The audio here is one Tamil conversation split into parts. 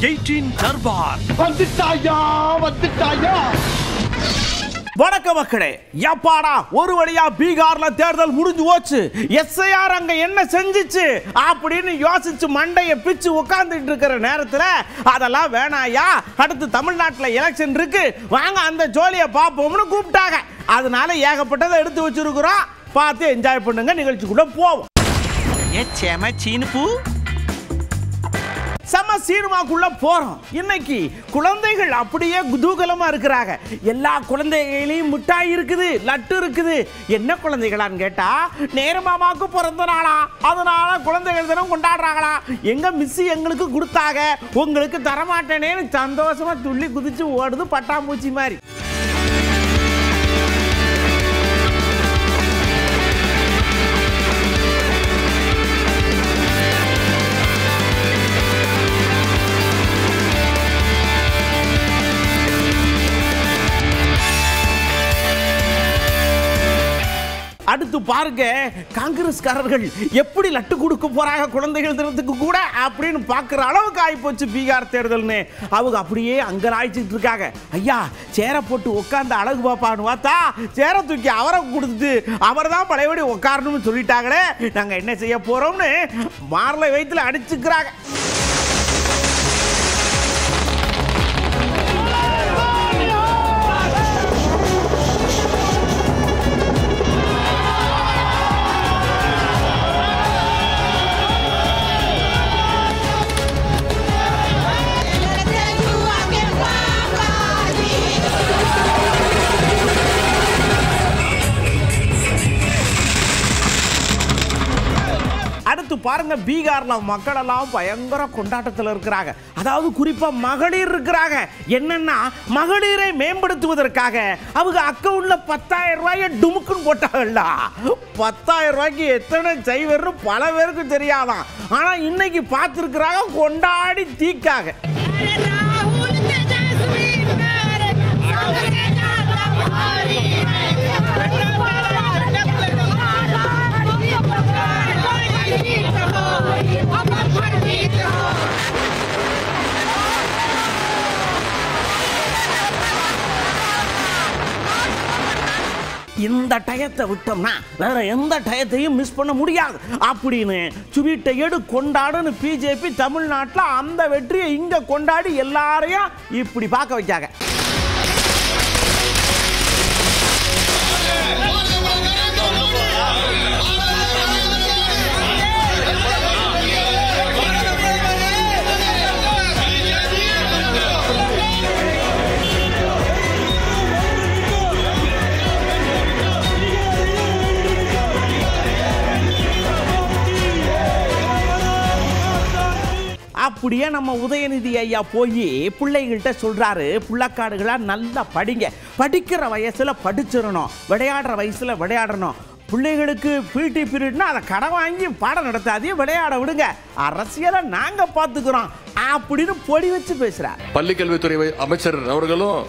18 தர்பார். வந்துட்டாயா. வணக்க மக்களே, எப்பாடா ஒரு வழியா பீகார்ல தேர்தல் முடிஞ்சு போச்சு. எஸ்ஐஆர் அங்க என்ன செஞ்சிச்சு அப்படின்னு யோசிச்சு மண்டைய பிச்சு உட்கார்ந்துட்டு இருக்கிற நேரத்துல அதெல்லாம் வேணாயா, அடுத்து தமிழ்நாட்டில் எலெக்ஷன் இருக்கு, வாங்க அந்த ஜோலியை பார்ப்போம்னு கூப்பிட்டாங்க. அதனால ஏகப்பட்டதை எடுத்து வச்சிருக்கிறோம், பார்த்து என்ஜாய் பண்ணுங்க. நிகழ்ச்சிக்குள்ள போவோம். சம சீனுமாக்குள்ள போறோம். இன்னைக்கு குழந்தைகள் அப்படியே குதூகலமா இருக்கிறாங்க. எல்லா குழந்தைகளையும் மிட்டாய் இருக்குது, லட்டு இருக்குது. என்ன குழந்தைகளான்னு கேட்டா நேரமாமாவுக்கு பிறந்த நாளா, அதனால குழந்தைகள் தினம் கொண்டாடுறாங்களா. எங்க மிஸ் எங்களுக்கு கொடுத்தாங்க, உங்களுக்கு தரமாட்டேனேன்னு சந்தோஷமா துள்ளி குதிச்சு ஓடுது பட்டாம்பூச்சி மாதிரி. அடுத்து பாருங்க, காங்கிரஸ்காரர்கள் எப்படி லட்டு கொடுக்க போறாங்க குழந்தைகள் தினத்துக்கு கூட அப்படின்னு பார்க்குற அளவுக்கு ஆகிப்போச்சு பீகார் தேர்தல்னு. அவங்க அப்படியே அங்கலாய்ச்சிட்டு இருக்காங்க. ஐயா சேரை போட்டு உட்காந்து அழகு பாப்பான்னு பார்த்தா சேரை தூக்கி அவரை கொடுத்துட்டு அவர் தான் பழையபடி உட்காரணும்னு சொல்லிட்டாங்களே, நாங்கள் என்ன செய்ய போறோம்னு மார்லை வயிற்றுல அடிச்சுக்கிறாங்க. அடுத்து பாருங்க, பீகார்ல மக்கள் எல்லாம் பயங்கர கொண்டாட்டத்தில் இருக்கிறாங்க. அதாவது குறிப்பா மகளிர் இருக்கிறாங்க. என்னன்னா மகளிரை மேம்படுத்துவதற்காக அவங்க அக்கவுண்ட்ல 10,000 ரூபாயை டுமுக்குன்னு போட்டாங்கல்ல. 10,000 ரூபாய்க்கு எத்தனை செய்வர்னு பல பேருக்கு தெரியாதான். ஆனா இன்னைக்கு பார்த்துருக்கிறாங்க, கொண்டாடி தீக்காக. இந்த டயத்தை விட்டோம்னா வேற எந்த டயத்தையும் மிஸ் பண்ண முடியாது அப்படின்னு சுவீட்டை எடு கொண்டாடுன்னு பிஜேபி தமிழ்நாட்டில் அந்த வெற்றியை இங்க கொண்டாடி எல்லாரையும் இப்படி பார்க்க வைக்காங்க. அப்படியே நம்ம உதயநிதி ஐயா போய் பிள்ளைகள்கிட்ட சொல்றாரு, புள்ளக்காடுகளா நல்லா படிங்க, படிக்கிற வயசுல படிச்சிடணும், விளையாடுற வயசுல விளையாடணும். பிள்ளைகளுக்கு பிடி பீரியட்னா அதை கடை வாங்கி பாடம் நடத்தாதே, விளையாட விடுங்க, அரசியலை நாங்க பார்த்துக்கிறோம் அப்படின்னு பொடி வச்சு பேசுறார். பள்ளிக்கல்வித்துறை அமைச்சர் அவர்களும்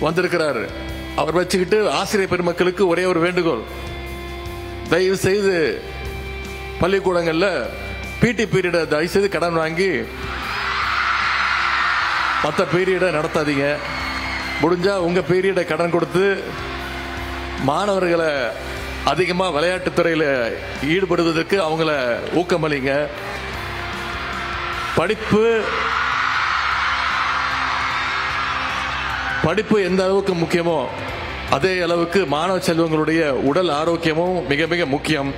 வந்திருக்கிறார். அவர் வச்சுக்கிட்டு ஆசிரியர் பெருமக்களுக்கு ஒரே ஒரு வேண்டுகோள், தயவு செய்து பள்ளிக்கூடங்கள்ல பிடி பீரியட தயவு செய்து கடன் வாங்கி மற்ற பீரியடை நடத்தாதீங்க. முடிஞ்சா உங்க பீரியடை கடன் கொடுத்து மாணவர்களை அதிகமாக விளையாட்டுத்துறையில் ஈடுபடுவதற்கு அவங்கள ஊக்கமளிங்க. படிப்பு எந்த அளவுக்கு முக்கியமோ அதே அளவுக்கு மாணவ செல்வங்களுடைய உடல் ஆரோக்கியமும் மிக மிக முக்கியம்.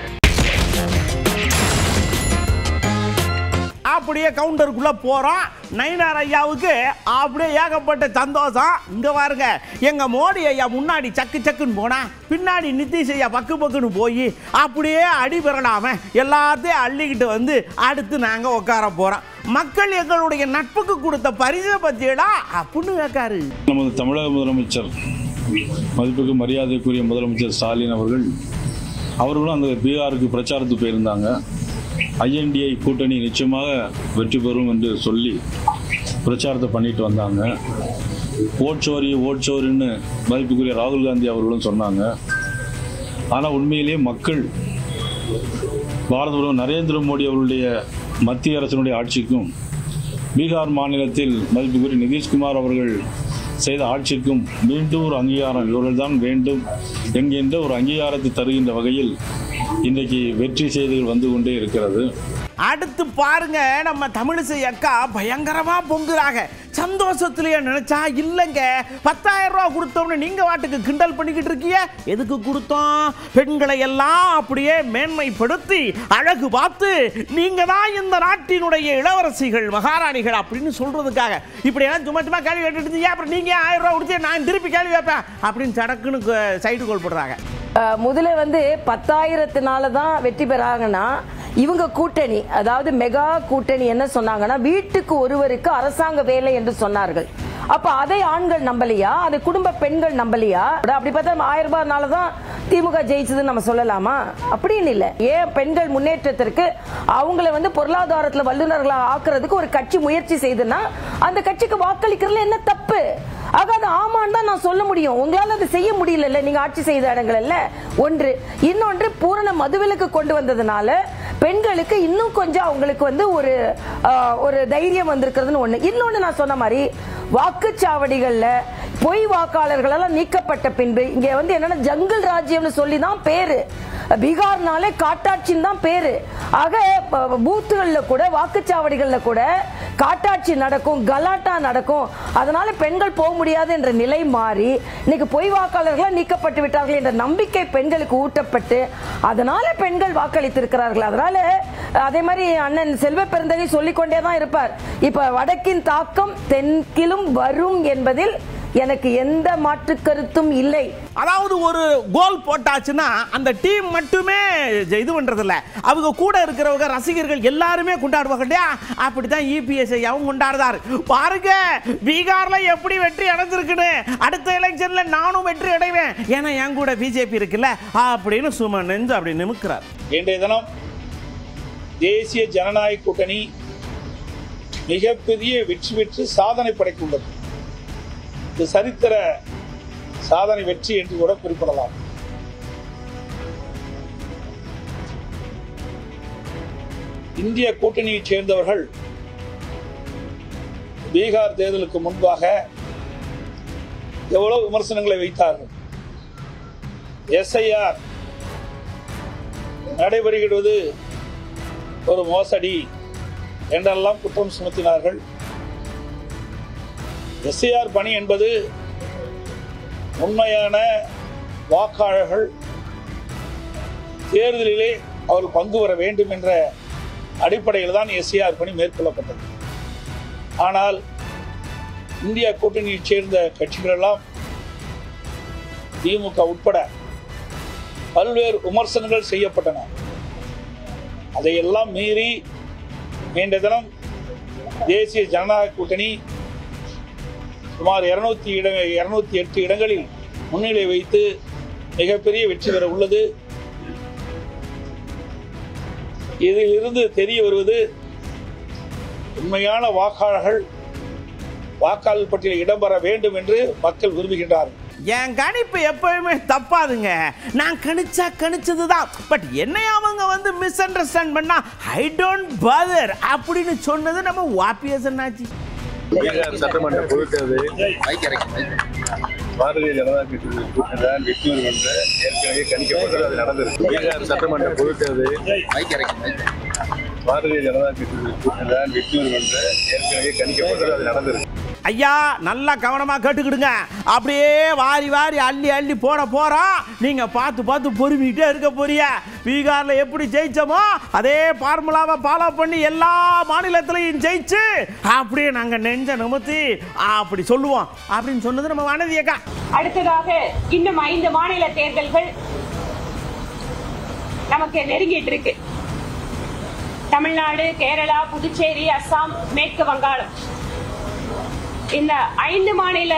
அப்படியே கவுண்டருக்குள்ள போறோம். நயினார் ஐயாவுக்கு அப்படியே ஏகப்பட்ட சந்தோஷம். இங்க பாருங்க, எங்க மோடி ஐயா முன்னாடி சக்கு சக்குன்னு போனா பின்னாடி நிதிஷ் ஐயா பக்கு பக்குன்னு போய் அப்படியே அடி பெறலாம எல்லாத்தையும் அள்ளிக்கிட்டு வந்து அடுத்து நாங்க உட்கார போறோம். மக்கள் எங்களுடைய நட்புக்கு கொடுத்த பரிசை பத்தியடா அப்படின்னு கேட்காரு. நமது தமிழக முதலமைச்சர், மதிப்புக்கு மரியாதைக்குரிய முதலமைச்சர் ஸ்டாலின் அவர்களும் அந்த பீகாருக்கு பிரச்சாரத்துக்கு போயிருந்தாங்க. ஐஎன்டிஐ கூட்டணி நிச்சயமாக வெற்றி பெறும் என்று சொல்லி பிரச்சாரத்தை பண்ணிட்டு வந்தாங்க. ஓட்சோரின்னு மதிப்புக்குரிய ராகுல் காந்தி அவர்களும் சொன்னாங்க. ஆனால் உண்மையிலேயே மக்கள் பாரத பிரதமர் நரேந்திர மோடி அவர்களுடைய மத்திய அரசினுடைய ஆட்சிக்கும் பீகார் மாநிலத்தில் மதிப்புக்குரிய நிதிஷ்குமார் அவர்கள் செய்த ஆட்சிக்கும் மீண்டும் ஒரு அங்கீகாரம் இவர்கள்தான் வேண்டும் என்கின்ற ஒரு அங்கீகாரத்தை தருகின்ற வகையில் இன்றைக்கு வெற்றி செய்திகள் வந்து கொண்டே இருக்கிறது. அடுத்து பாருங்க, நம்ம தமிழிசை அக்கா பயங்கரமா பொங்குறாங்க. சந்தோஷத்திலேயே நினைச்சா இல்லைங்க, 10,000 ரூபா கொடுத்தோம்னு நீங்க வாட்டுக்கு கிண்டல் பண்ணிக்கிட்டு இருக்கீங்க. எதுக்கு கொடுத்தோம்? பெண்களை எல்லாம் அப்படியே மேன்மைப்படுத்தி அழகு பார்த்து நீங்க தான் இந்த நாட்டினுடைய இளவரசிகள் மகாராணிகள் அப்படின்னு சொல்றதுக்காக. இப்படி எல்லாம் சும்மா சும்மா கேள்வி கேட்டுட்டு இருந்தீங்க, அப்புறம் நீங்க 1000 ரூபா கொடுத்து நான் திருப்பி கேள்வி கேட்பேன் அப்படின்னு சடக்குன்னு சைடு கோல் போடுறாங்க. முதல்ல 10,000னால தான் வெற்றி பெறாங்கன்னா இவங்க கூட்டணி, அதாவது மெகா கூட்டணி என்ன சொன்னாங்கன்னா வீட்டுக்கு ஒருவருக்கு அரசாங்க வேலை என்று சொன்னார்கள். அப்ப அதை ஆண்கள் நம்பலையா? அதை குடும்ப பெண்கள் நம்பலையா? அப்படி பார்த்தா 1000 ரூபாய்னால தான் திமுக ஜெயிச்சதுன்னு நம்ம சொல்லலாமா? அப்படின்னு இல்லை. ஏன் பெண்கள் முன்னேற்றத்திற்கு அவங்கள பொருளாதாரத்தில் வல்லுநர்களாக ஆக்குறதுக்கு ஒரு கட்சி முயற்சி செய்துன்னா அந்த கட்சிக்கு வாக்களிக்கிறதுல என்ன தப்பு? ஆக அது ஆமான்னு தான் நான் சொல்ல முடியும். உங்களால அதை செய்ய முடியல, நீங்க ஆட்சி செய்த இடங்கள்ல. ஒன்று. இன்னொன்று, பூரண மதுவிலக்கு கொண்டு வந்ததுனால பெண்களுக்கு இன்னும் கொஞ்சம் அவங்களுக்கு ஒரு தைரியம் வந்திருக்கிறதுன்னு ஒண்ணு. இன்னொன்னு, நான் சொன்ன மாதிரி வாக்குச்சாவடிகள்ல பொய் வாக்காளர்கள் எல்லாம் நீக்கப்பட்ட பின்பு இங்க என்னன்னா ஜங்கிள் ராஜ்யம்னு சொல்லி தான் பேரு. பீகார்னாலே காட்டாட்சின்னு தான் பேரு. ஆக பூத்துகள்ல கூட வாக்குச்சாவடிகள்ல கூட காட்டாட்சி நடக்கும், கலாட்டா நடக்கும். அதனால பெண்கள் போக முடியாது என்ற நிலை மாறி இன்னைக்கு பொய் வாக்காளர்கள் நீக்கப்பட்டு விட்டார்கள் என்ற நம்பிக்கை பெண்களுக்கு ஊட்டப்பட்டு அதனால பெண்கள் வாக்களித்திருக்கிறார்கள். அதனால அதே மாதிரி அண்ணன் செல்வ பெருந்தகை சொல்லிக்கொண்டே தான் இருப்பார். இப்ப வடக்கின் தாக்கம் தெற்கிலும் வரும் என்பதில் எனக்கு எந்த மாற்று கருத்தும் இல்லை. அதாவது ஒரு கோல் போட்டாச்சுன்னா அந்த டீம் மட்டுமே இது பண்றதில்ல, அவங்க கூட இருக்கிறவங்க ரசிகர்கள் எல்லாருமே கொண்டாடுவாங்க இல்லையா? அப்படித்தான் இபிஎஸ் அவங்க கொண்டாடுறாரு. பாருங்க பீகார்ல எப்படி வெற்றி அடைஞ்சிருக்குன்னு. அடுத்த எலெக்ஷன்ல நானும் வெற்றி அடைவேன், ஏன்னா என் கூட பிஜேபி இருக்குல்ல அப்படின்னு சும்மா நெஞ்சு அப்படி நிமிக்கிறார். இன்றைய தினம் தேசிய ஜனநாயக கூட்டணி மிகப்பெரிய வெற்றி பெற்று சாதனை படைத்துள்ளது. இது சரித்திர சாதனை வெற்றி என்று கூட குறிப்பிடலாம். இந்திய கூட்டணியைச் சேர்ந்தவர்கள் பீகார் தேர்தலுக்கு முன்பாக எவ்வளவு விமர்சனங்களை வைத்தார்கள். எஸ்ஐஆர் நடைபெறுகிறது ஒரு மோசடி என்றெல்லாம் குற்றம் சுமத்தினார்கள். எஸ்ஐஆர் பணி என்பது உண்மையான வாக்காளர்கள் தேர்தலிலே அவர்கள் பங்கு பெற வேண்டும் என்ற அடிப்படையில் தான் எஸ்ஐஆர் பணி மேற்கொள்ளப்பட்டது. ஆனால் இந்திய கூட்டணியைச் சேர்ந்த கட்சிகள் எல்லாம் திமுக உட்பட பல்வேறு விமர்சனங்கள் செய்யப்பட்டன. அதையெல்லாம் மீறி இன்றைய தினம் தேசிய ஜனநாயக கூட்டணி சுமார் 208 இடங்களில் முன்னிலை வைத்து மிகப்பெரிய வெற்றி பெற உள்ளது. இதில் இருந்து தெரிய வருவது உண்மையான வாக்காளர்கள் வாக்காளர் பட்டியலில் இடம்பெற வேண்டும் என்று மக்கள் விரும்புகின்றார்கள். என் கணிப்பு எப்பவுமே தப்பாதுங்க, நான் கணிச்சதுதான். பட் என்னை அவங்க மிஸ் அண்டர்ஸ்டாண்ட் பண்ணா ஐ டோன்ட் பாதர் அப்படின்னு சொன்னது நம்ம வாபிஎஸ் என்னாச்சு. பீகார் சட்டமன்ற பொதுத் தேர்தலில் பாரதிய ஜனதா கட்சி கூட்டணிதான் வெற்றி பெறும் என்று ஏற்கனவே கணிக்கப்பட்டது. அது நடந்திருக்கு. பீகார் சட்டமன்ற பொதுத் தேர்தலில் பாரதிய ஜனதா கட்சி கூட்டணிதான் வெற்றி பெறும் என்று ஏற்கனவே கணிக்கப்பட்டது. அது நடந்திருக்கு. ஐயா நல்லா கவனமா கேட்டுக்கிடுங்க. அப்படியே வாரி வாரி அள்ளி அள்ளி போறோம். நீங்க பார்த்து பொறுமிட்டே இருக்க போறீங்க. பீகார்ல எப்படி ஜெயிச்சோமோ அதே ஃபார்முலாவை ஃபாலோ பண்ணி எல்லா மாநிலத்திலையும் ஜெயிச்சு அப்படியே நாங்க நெஞ்ச நிமித்தி அப்படி சொல்லுவோம் அப்படின்னு சொன்னது நம்ம வானதி அக்கா. அடுத்ததாக இன்னும் 5 மாநில தேர்தல்கள் நமக்கு நெருங்கிட்டு இருக்கு. தமிழ்நாடு, கேரளா, புதுச்சேரி, அஸ்ஸாம், மேற்கு வங்காளம். இந்த 5 மாநில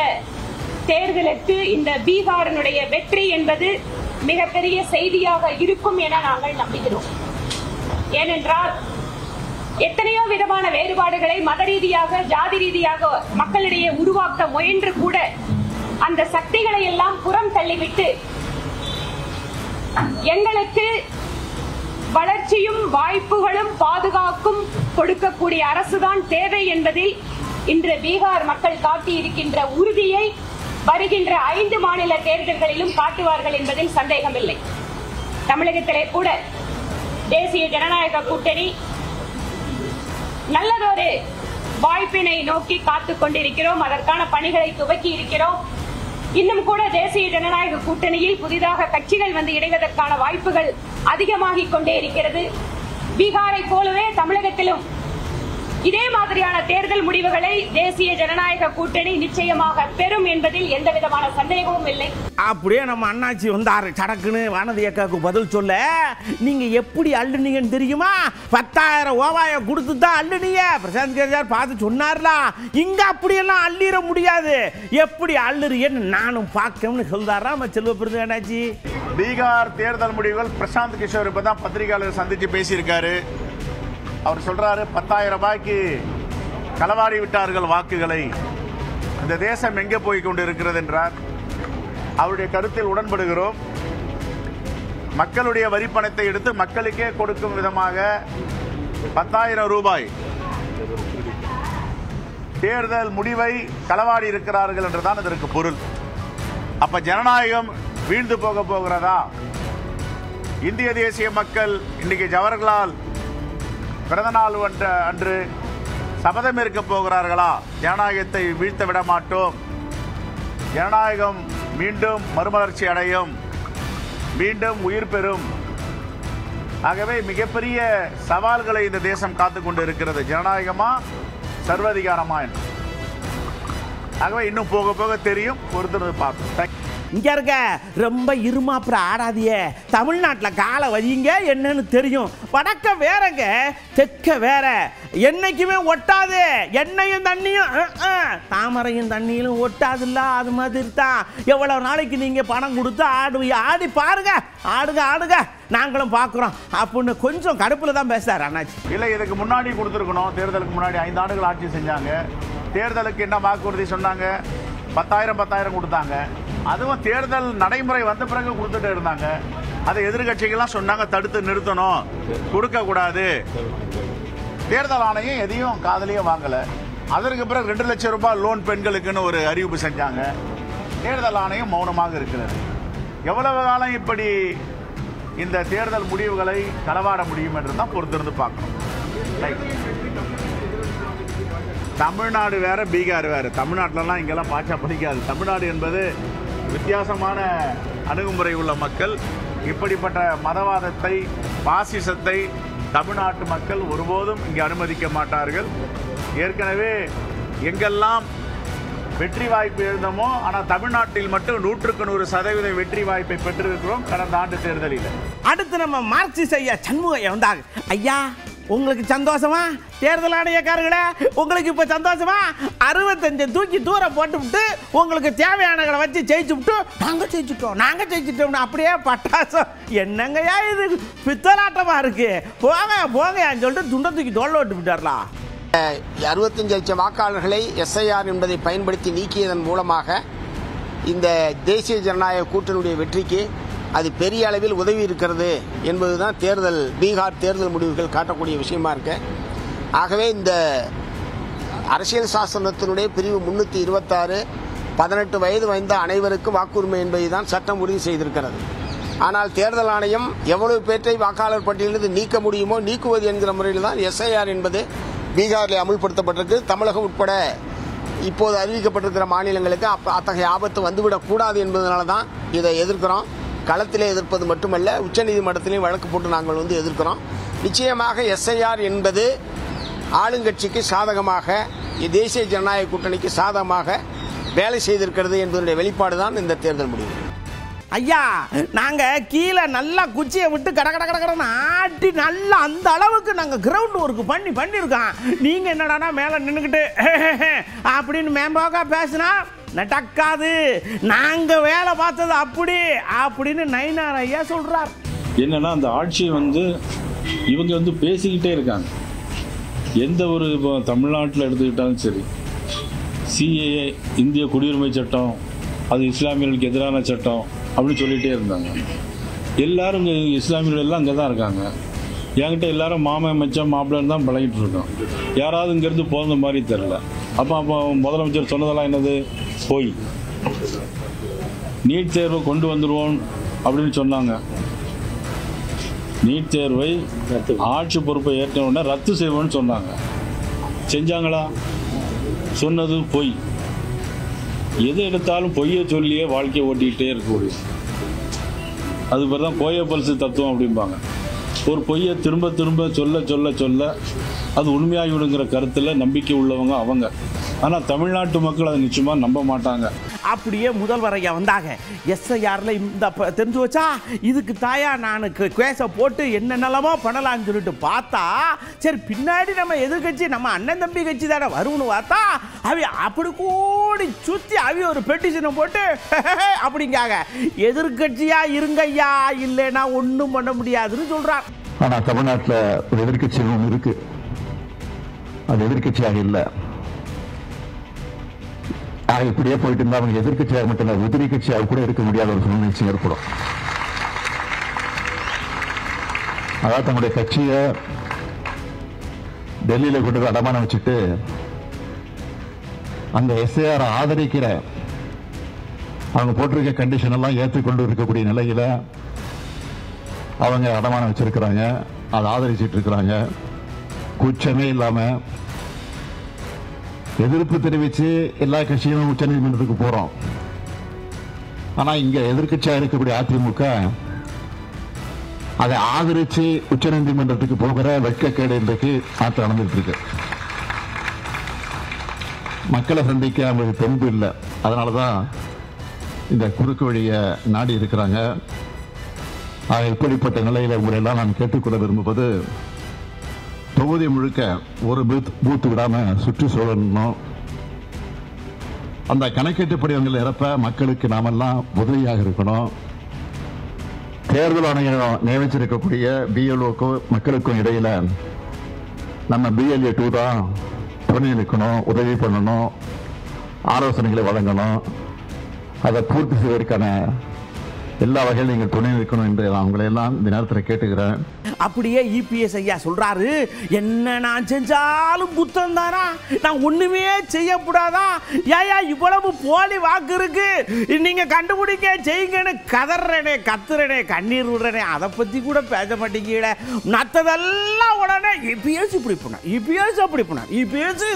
தேர்தலுக்கு இந்த பீகாரினுடைய வெற்றி என்பது மிகப்பெரிய செய்தியாக இருக்கும் என நாங்கள் நம்புகிறோம். ஏனென்றால் எத்தனையோ விதமான வேறுபாடுகளை மத ரீதியாக, ஜாதி ரீதியாக மக்களிடையே உருவாக்க முயன்று கூட அந்த சக்திகளை எல்லாம் புறம் தள்ளிவிட்டு எங்களுக்கு வளர்ச்சியும் வாய்ப்புகளும் பாதுகாக்கும் கொடுக்கக்கூடிய அரசுதான் தேவை என்பதில் இன்று பீகார் மக்கள் காட்டியிருக்கின்ற உறுதியை வருகின்ற 5 மாநில தேர்தல்களிலும் காட்டுவார்கள் என்பதில் சந்தேகமில்லை. தமிழகத்திலே கூட தேசிய ஜனநாயக கூட்டணி நல்லதொரு வாய்ப்பினை நோக்கி காத்துக் கொண்டிருக்கிறோம். அதற்கான பணிகளை துவக்கி இருக்கிறோம். இன்னும் கூட தேசிய ஜனநாயக கூட்டணியில் புதிதாக கட்சிகள் வந்து இணைவதற்கான வாய்ப்புகள் அதிகமாகிக் கொண்டே இருக்கிறது. பீகாரை போலவே தமிழகத்திலும் இதே மாதிரியான தேர்தல் முடிவுகளை தேசிய ஜனநாயக கூட்டணி நிச்சயமாக பெறும் என்பதில் எந்த விதமான சந்தேகமும் இல்லை. அப்படியே நம்ம அண்ணாச்சி வந்தாரு சடக்குன்னு வானதி அக்காவுக்கு பதில் சொல்ல, நீங்க எப்படி அள்ளுனீங்கன்னு தெரியுமா? 10,000 ஓவாயை கொடுத்து தான் அள்ளுனீங்க. பிரசாந்த் கிஷோர் பார்த்து சொன்னார்ல, இங்க அப்படியெல்லாம் அள்ளிட முடியாது, எப்படி அள்ளுறீன்னு நானும் பார்க்கணும்னு சொல்றாரா நம்ம செல்வ பெருந்து அண்ணாச்சி. பீகார் தேர்தல் முடிவுகள் பிரசாந்த் கிஷோர் இப்பதான் பத்திரிகையாளர் சந்திச்சு பேசியிருக்காரு. அவர் சொல்றாரு, 10,000 ரூபாய்க்கு களவாடி விட்டார்கள் வாக்குகளை, இந்த தேசம் எங்கே போய் கொண்டு இருக்கிறது என்றார். அவருடைய கருத்தில் உடன்படுகிறோம். மக்களுடைய வரிப்பணத்தை எடுத்து மக்களுக்கே கொடுக்கும் விதமாக 10,000 ரூபாய் தேர்தல் முடிவை களவாடி இருக்கிறார்கள் என்றுதான் இதற்கு பொருள். அப்ப ஜனநாயகம் வீழ்ந்து போகிறதா? இந்திய தேசிய மக்கள் இன்னைக்கு ஜவஹர்லால் பிறந்தநாள் அன்று சபதம் இருக்க போகிறார்களா? ஜனநாயகத்தை வீழ்த்த விட மாட்டோம், ஜனநாயகம் மீண்டும் மறுமலர்ச்சி அடையும், மீண்டும் உயிர் பெறும். ஆகவே மிகப்பெரிய சவால்களை இந்த தேசம் காத்துக் கொண்டு இருக்கிறது. ஜனநாயகமா சர்வாதிகாரமா என்று. ஆகவே இன்னும் போக போக தெரியும், பொறுத்திருந்து பார்ப்போம். இங்க இருக்க ரொம்ப இருமாப்புற ஆடாதிய, தமிழ்நாட்டில் காலை வதிங்க என்னன்னு தெரியும். வடக்க வேறங்க, தெற்க வேற, என்னைக்குமே ஒட்டாது. எண்ணெயும் தண்ணியும் தாமரையும் தண்ணியிலும் ஒட்டாதுல்ல, அது மாதிரி தான். எவ்வளவு நாளைக்கு நீங்க பணம் கொடுத்து ஆடி பாருங்க, ஆடுங்க நாங்களும் பார்க்குறோம் அப்படின்னு கொஞ்சம் கடுப்புல தான் பேசுறாரு அண்ணாச்சி. இல்லை, இதுக்கு முன்னாடி கொடுத்துருக்கணும். தேர்தலுக்கு முன்னாடி 5 ஆண்டுகள் ஆட்சி செஞ்சாங்க. தேர்தலுக்கு என்ன வாக்குறுதி சொன்னாங்க? 10,000 கொடுத்தாங்க. அதுவும் தேர்தல் நடைமுறை வந்த பிறகு கொடுத்துட்டு இருந்தாங்க. அதை எதிர்கட்சிகள்லாம் சொன்னாங்க, தடுத்து நிறுத்தணும், கொடுக்க கூடாது. தேர்தல் ஆணையம் எதையும் காதலியே வாங்கல. அதற்கு பிறகு 2 லட்சம் ரூபாய் லோன் பெண்களுக்குன்னு ஒரு அறிவிப்பு செஞ்சாங்க. தேர்தல் ஆணையம் மௌனமாக இருக்கிறது. எவ்வளவு காலம் இப்படி இந்த தேர்தல் முடிவுகளை களவாட முடியும் என்று தான் பொறுத்திருந்து பார்க்கணும். தமிழ்நாடு வேற, பீகார் வேற. தமிழ்நாட்டிலலாம் இங்கெல்லாம் பாச்சா பிடிக்காது. தமிழ்நாடு என்பது வித்தியாசமான அணுகுமுறை உள்ள மக்கள். இப்படிப்பட்ட மதவாதத்தை, பாசிசத்தை தமிழ்நாட்டு மக்கள் ஒருபோதும் இங்கே அனுமதிக்க மாட்டார்கள். ஏற்கனவே எங்கெல்லாம் வெற்றி வாய்ப்பு எழுந்தமோ, ஆனால் தமிழ்நாட்டில் மட்டும் 100% வெற்றி வாய்ப்பை பெற்றிருக்கிறோம் கடந்த ஆண்டு தேர்தலில். அடுத்து நம்ம மார்க்சிஸ்ட் ஐயா சண்முகையா வந்தாங்க. ஐயா, உங்களுக்கு சந்தோஷமா? தேர்தல் ஆணையக்காரர்களே, உங்களுக்கு இப்ப சந்தோஷமா? 65 தூக்கி தூரம் போட்டு விட்டு உங்களுக்கு தேவையானகளை வச்சு ஜெயிச்சு விட்டு நாங்க ஜெயிச்சிட்டோம் அப்படியே பட்டாசம். என்னங்கய்யா இது பித்தலாட்டமா இருக்கு? போங்க சொல்லிட்டு துண்டை தூக்கி தோல்ல விட்டு விட்டார்லாம். 65 லட்சம் வாக்காளர்களை எஸ்ஐஆர் என்பதை பயன்படுத்தி நீக்கியதன் மூலமாக இந்த தேசிய ஜனநாயக கூட்டணியுடைய வெற்றிக்கு அது பெரிய அளவில் உதவி இருக்கிறது என்பதுதான் பீகார் தேர்தல் முடிவுகள் காட்டக்கூடிய விஷயமா இருக்கு. ஆகவே இந்த அரசியல் சாசனத்தினுடைய பிரிவு 326 18 வயது வந்த அனைவருக்கும் வாக்குரிமை என்பதுதான் சட்டம் உறுதி செய்திருக்கிறது. ஆனால் தேர்தல் ஆணையம் எவ்வளவு பேற்றை வாக்காளர் பட்டியலிருந்து நீக்க முடியுமோ நீக்குவது என்கிற முறையில் தான் எஸ்ஐஆர் என்பது பீகாரில் அமுல்படுத்தப்பட்டிருக்கு. தமிழகம் உட்பட இப்போது அறிவிக்கப்பட்டிருக்கிற மாநிலங்களுக்கு அத்தகைய ஆபத்து வந்துவிடக் கூடாது என்பதனால தான் இதை எதிர்க்கிறோம். களத்திலே எதிர்ப்பது மட்டுமல்ல, உச்சநீதிமன்றத்திலையும் வழக்கு போட்டு நாங்கள் எதிர்க்கிறோம். நிச்சயமாக எஸ்ஐஆர் என்பது ஆளுங்கட்சிக்கு சாதகமாக, தேசிய ஜனநாயக கூட்டணிக்கு சாதகமாக வேலை செய்திருக்கிறது என்பதனுடைய வெளிப்பாடு தான் இந்த தேர்தல் முடிவு. ஐயா, நாங்க கீழே நல்லா குச்சியை விட்டு கடன்னு ஆட்டி நல்லா அந்த அளவுக்கு நாங்க கிரவுண்ட் ஒர்க் பண்ணிருக்கோம். நீங்க என்னடானா மேல நின்னுக்கிட்டு அப்படின்னு மேம்போக்கா பேசினா நடக்காது. நாங்க வேலை பார்த்தது அப்படின்னு நயினார் ஐயா சொல்றார். என்னன்னா, அந்த ஆட்சியை இவங்க பேசிக்கிட்டே இருக்காங்க. எந்த ஒரு தமிழ்நாட்டில் எடுத்துக்கிட்டாலும் சரி, சிஏஏ இந்திய குடியுரிமை சட்டம், அது இஸ்லாமியர்களுக்கு எதிரான சட்டம் அப்படின்னு சொல்லிகிட்டே இருந்தாங்க. எல்லாரும் இஸ்லாமியர்கள் எல்லாம் அங்கே தான் இருக்காங்க. என்கிட்ட எல்லாரும் மாமன் மச்சான் மாப்பிள்ளைன்னு தான் பழகிட்டு இருக்கோம். யாராவது இங்கேருந்து பிறந்த மாதிரி தெரில. அப்போ முதலமைச்சர் சொன்னதெல்லாம் என்னது? போய் நீட் தேர்வை கொண்டு வந்துடுவோம் அப்படின்னு சொன்னாங்க. நீட் தேர்வை ஆட்சி பொறுப்பை ஏற்ற உடனே ரத்து செய்வோன்னு சொன்னாங்க. செஞ்சாங்களா? சொன்னது பொய். எது எடுத்தாலும் பொய்யை சொல்லியே வாழ்க்கையை ஓட்டிக்கிட்டே இருக்கக்கூடிய அது பேர் தான் கோயப்பல்சு தத்துவம் அப்படிம்பாங்க. ஒரு பொய்யை திரும்ப திரும்ப சொல்ல சொல்ல சொல்ல அது உண்மையாகிவிடுங்கிற கருத்தில் நம்பிக்கை உள்ளவங்க அவங்க. ஆனால் தமிழ்நாட்டு மக்கள் அதை நிச்சயமாக நம்ப மாட்டாங்க. அப்படியே முதல்வர் ஐயா வந்தாங்க. எஸ்ஐஆர்ல இந்த தெரிஞ்சு வச்சா இதுக்கு தாயா நான் கேஸை போட்டு என்னென்னலாமோ பண்ணலாம்னு சொல்லிட்டு பார்த்தா, சரி பின்னாடி நம்ம எதிர்கட்சி நம்ம அண்ணன் தம்பி கட்சி தானே வரும்னு பார்த்தா அவி அப்படி கூடி சுற்றி அவி ஒரு பெட்டிஷனை போட்டு அப்படிங்காங்க. எதிர்கட்சியா இருங்க ஐயா, இல்லைன்னா ஒன்றும் பண்ண முடியாதுன்னு சொல்றார். ஆனால் தமிழ்நாட்டில் ஒரு எதிர்கட்சி ஒன்று இருக்கு. அது எதிர்கட்சியாக இல்லை. இப்படியே போயிட்டு இருந்தா அவங்க எதிர்கட்சியாக மட்டும் இல்லை, உதிரி கட்சியாக கூட இருக்க முடியாத ஒரு சூழ்நிலை ஏற்படும். அதாவது தங்களுடைய கட்சியை டெல்லியில கொண்டு அடமானம் வச்சுட்டு அந்த எஸ்ஐஆர் ஆதரிக்கிற அவங்க போட்டிருக்க கண்டிஷன் எல்லாம் ஏற்றுக்கொண்டு இருக்கக்கூடிய நிலையில அவங்க அடமானம் வச்சிருக்கிறாங்க, அதை ஆதரிச்சிட்டு இருக்கிறாங்க. கூச்சமே இல்லாம எதிர்ப்பு தெரிவித்து எல்லா கட்சியும் உச்ச நீதிமன்றத்துக்கு போறோம். ஆனா இங்க எதிர்கட்சியா இருக்கக்கூடிய அதிமுக அதை ஆதரிச்சு உச்ச நீதிமன்றத்துக்கு போகிற வெட்கக்கேடு இன்றைக்கு நாட்டில் நடந்துட்டு இருக்கு. மக்களை சந்திக்க அவங்களுக்கு தெம்பு இல்லை. அதனாலதான் இந்த குறுக்கு வழியை நாடி இருக்கிறாங்க. இப்படிப்பட்ட நிலையில உங்களை எல்லாம் நான் கேட்டுக்கொள்ள விரும்புவது, தொகுதி முழுக்க ஒரு பூத்து விடாம சுற்றுச்சூழலும் அந்த கணக்கீட்டு படிவங்கள் நிரப்ப மக்களுக்கு நாமெல்லாம் உதவியாக இருக்கணும். தேர்தல் ஆணையம் நியமிச்சிருக்கக்கூடிய பிஎல்ஓக்கும் மக்களுக்கும் இடையில நம்ம BLA 2 தான் துணை நிற்கணும், உதவி பண்ணணும், ஆலோசனைகளை வழங்கணும். அதை பூர்த்தி செய்வதற்கான எல்லா வகையிலும் நீங்கள் துணை நிற்கணும் என்று நான் உங்களை எல்லாம் இந்த நேரத்தில் கேட்டுக்கிறேன். அப்படியே இபிஎஸ் ஐயா சொல்றாரு, என்ன நான் செஞ்சாலும் குத்தம் தானா, நான் ஒண்ணுமே செய்யக்கூடாதா, ஏயா இவ்வளவு போலி வாக்கு இருக்கு, நீங்க கண்டுபிடிக்க செய்யுங்கன்னு கதறனே கத்துறனே கண்ணீர் விடுறனே, அதை பத்தி கூட பேச மாட்டேங்கல. மற்றதெல்லாம் உடனே இபிஎஸ் இப்படி பண்ண, இபிஎஸ் அப்படி பண்ண, இபிஎஸ்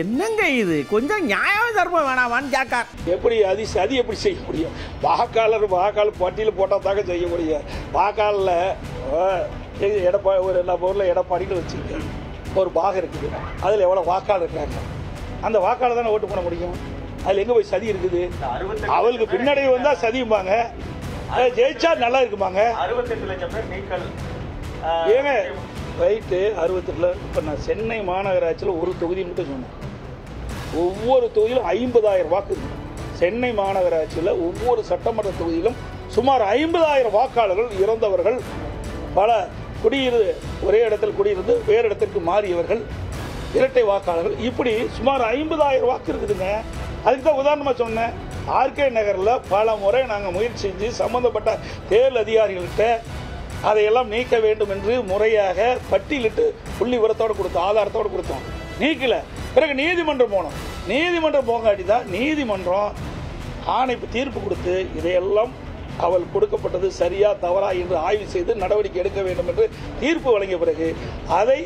என்னங்க இது, கொஞ்சம் நியாயம் தர்மம் வேணாமான்னு கேட்க. எப்படி அது சதி எப்படி செய்ய முடியும்? வாக்காளர் பட்டியல் போட்டால் தாக்க செய்ய முடியும். வாக்காளர் எடப்பாடி ஒரு எல்லா ஊரில் எடப்பாடின்னு வச்சுருக்கேன், ஒரு பாகம் இருக்குது, அதில் எவ்வளோ வாக்காளர் இருக்காங்க, அந்த வாக்காளர் தானே ஓட்டு பண்ண முடியும். அதில் எங்கே போய் சதி இருக்குது? அவளுக்கு பின்னாடி வந்தால் சதியும்பாங்க, ஜெயிச்சா நல்லா இருக்குமாங்க. 68 லட்சம் பேர் நீக்கல் ஏங்க ரைட்டு. 68 இப்போ நான் சென்னை மாநகராட்சியில் ஒரு தொகுதி மட்டும் சொன்னேன். ஒவ்வொரு தொகுதியிலும் 50,000 வாக்கு இருக்கு. சென்னை மாநகராட்சியில் ஒவ்வொரு சட்டமன்ற தொகுதியிலும் சுமார் 50,000 வாக்காளர்கள் இறந்தவர்கள், பல ஒரே இடத்தில் குடியிருந்து வேறு இடத்திற்கு மாறியவர்கள், இரட்டை வாக்காளர்கள், இப்படி சுமார் 50,000 வாக்கு இருக்குதுங்க. அதுக்கு தான் உதாரணமாக சொன்னேன். RK நகரில் பல முறை நாங்கள் முயற்சி செஞ்சு சம்பந்தப்பட்ட தேர்தல் அதிகாரிகள்கிட்ட அதையெல்லாம் நீக்க வேண்டும் என்று முறையாக பட்டியலிட்டு புள்ளி விவரத்தோடு கொடுத்தோம், ஆதாரத்தோடு கொடுத்தோம். நீக்கல. பிறகு நீதிமன்றம் போனோம். நீதிமன்றம் போகாட்டி தான் நீதிமன்றம் ஆணைப்பு தீர்ப்பு கொடுத்து இதையெல்லாம் அவள் கொடுக்கப்பட்டது சரியா தவறா என்று ஆய்வு செய்து நடவடிக்கை எடுக்க வேண்டும் என்று தீர்ப்பு வழங்கிய பிறகு அதை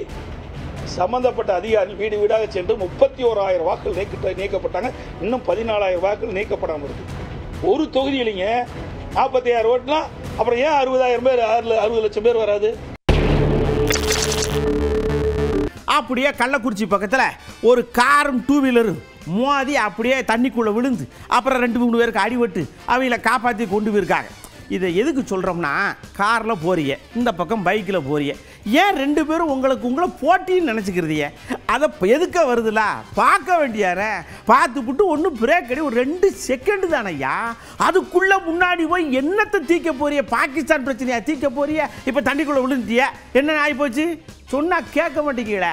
சம்பந்தப்பட்ட அதிகாரிகள் வீடு வீடாக சென்று 31,000 வாக்குகள் நீக்கப்பட்டாங்க. இன்னும் 14,000 வாக்குகள் நீக்கப்படாமல் இருக்கு. ஒரு தொகுதியிலிங்க 46 ஓட்டுனா அப்புறம் ஏன் 60,000 பேர் 60 லட்சம் பேர் வராது? அப்படியே கள்ளக்குறிச்சி பக்கத்தில் ஒரு காரும் 2 வீலரும் மோதி அப்படியே தண்ணிக்குள்ளே விழுந்து அப்புறம் 2-3 பேருக்கு அடிபட்டு அவங்கள காப்பாற்றி கொண்டு போயிருக்காங்க. இதை எதுக்கு சொல்கிறோம்னா, காரில் போறிய, இந்த பக்கம் பைக்கில் போறிய, ஏன் 2 பேரும் உங்களை போட்டின்னு நினச்சிக்கிறதையே, அதை எதுக்க வருதுல பார்க்க வேண்டியார, பார்த்துப்புட்டு ஒன்றும் பிரேக் அடி ஒரு 2 செகண்டு தானையா, அதுக்குள்ளே முன்னாடி போய் என்னத்தை தீக்க போறிய, பாகிஸ்தான் பிரச்சனையா தீக்க போறிய, இப்போ தண்ணிக்குள்ளே விழுந்துட்டிய, என்ன ஆகி போச்சு சொன்னால் கேட்க மாட்டேங்கல.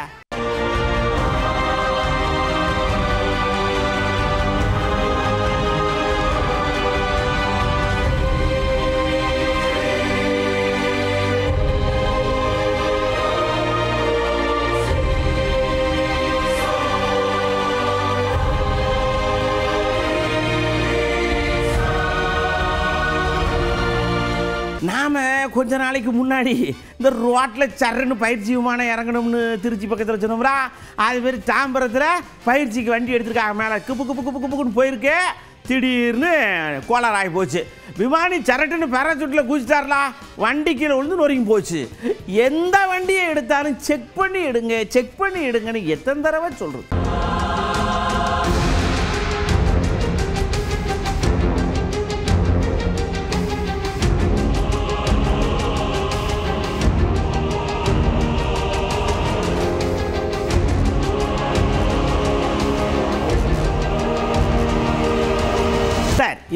கொஞ்ச நாளைக்கு முன்னாடி இந்த ரோட்டில் சர்ன்னு பயிற்சி விமானம் இறங்கணும்னு திருச்சி பக்கத்தில் சொன்னோம்ரா, அது மாதிரி தாம்பரத்தில் பயிற்சிக்கு வண்டி எடுத்துருக்காங்க. மேலே குப்பு குப்பு குப்பு குப்புன்னு போயிருக்கு. திடீர்னு கோளாறு ஆகி போச்சு. விமானி சரட்டுன்னு பேராசூட்டில் குதிச்சிட்டார்லா, வண்டி கீழே விழுந்து நொறுங்கி போச்சு. எந்த வண்டியை எடுத்தாலும் செக் பண்ணி எடுங்கன்னு எத்தனை தடவை சொல்கிறது?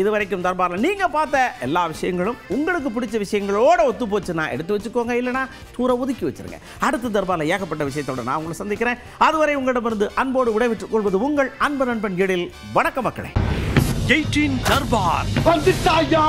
இதுவரைக்கும் தர்பாரில் நீங்கள் பார்த்த எல்லா விஷயங்களும் உங்களுக்கு பிடிச்ச விஷயங்களோட ஒத்து போச்சுன்னா எடுத்து வச்சுக்கோங்க, இல்லைனா தூர ஒதுக்கி வச்சிருங்க. அடுத்த தர்பாரில் ஏகப்பட்ட விஷயத்தோட நான் உங்களை சந்திக்கிறேன். அதுவரை உங்களிடமிருந்து அன்போடு விடைபெற்றுக் கொள்வது உங்கள் அன்பு நண்பன் எழில். வணக்க மக்களே. 18 தர்பார் வந்துட்டாயா.